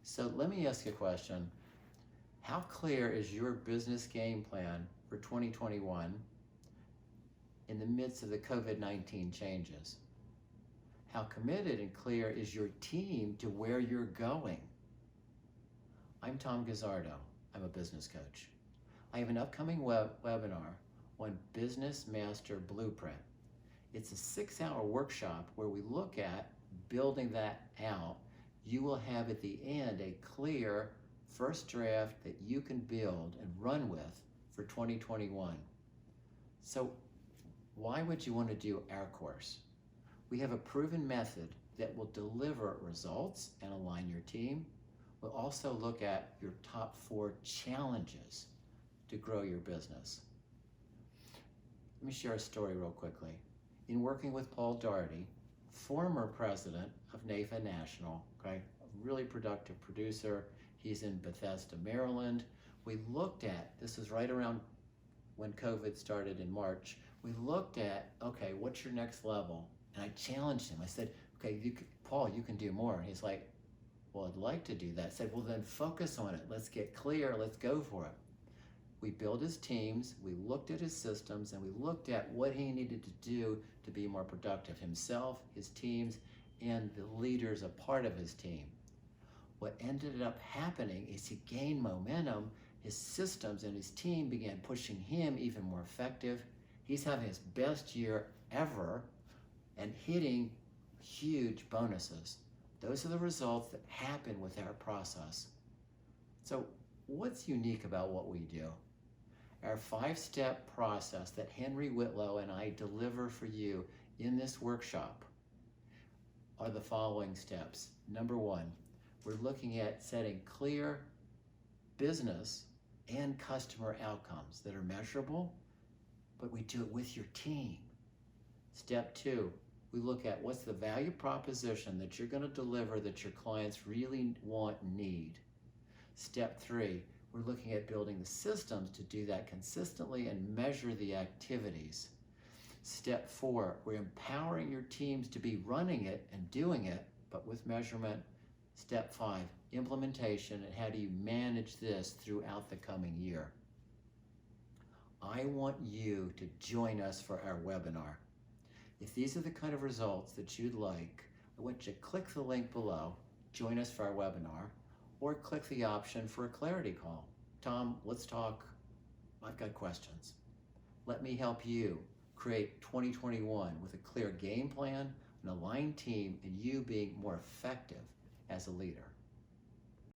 So let me ask you a question. How clear is your business game plan for 2021 in the midst of the COVID-19 changes? How committed and clear is your team to where you're going? I'm Tom Gazzardo. I'm a business coach. I have an upcoming webinar on Business Master Blueprint. It's a 6-hour workshop where we look at building that out. You will have at the end a clear first draft that you can build and run with for 2021. So why would you want to do our course? We have a proven method that will deliver results and align your team. We'll also look at your top 4 challenges to grow your business. Let me share a story real quickly. In working with Paul Daugherty, former president of NAFA National, okay, a really productive producer. He's in Bethesda, Maryland. We looked at, this was right around when COVID started in March, we looked at, okay, what's your next level? And I challenged him. I said, okay, Paul, you can do more. And he's like, well, I'd like to do that. I said, well, then focus on it. Let's get clear. Let's go for it. We built his teams, we looked at his systems, and we looked at what he needed to do to be more productive, himself, his teams, and the leaders a part of his team. What ended up happening is he gained momentum, his systems and his team began pushing him even more effective. He's having his best year ever and hitting huge bonuses. Those are the results that happen with our process. So what's unique about what we do? Our 5-step process that Henry Whitlow and I deliver for you in this workshop are the following steps. Number 1, we're looking at setting clear business and customer outcomes that are measurable, but we do it with your team. Step 2, we look at what's the value proposition that you're going to deliver that your clients really want and need. Step 3, we're looking at building the systems to do that consistently and measure the activities. Step 4, we're empowering your teams to be running it and doing it, but with measurement. Step 5, implementation, and how do you manage this throughout the coming year. I want you to join us for our webinar. If these are the kind of results that you'd like, I want you to click the link below, join us for our webinar, or click the option for a clarity call. Tom, let's talk. I've got questions. Let me help you create 2021 with a clear game plan, an aligned team, and you being more effective as a leader.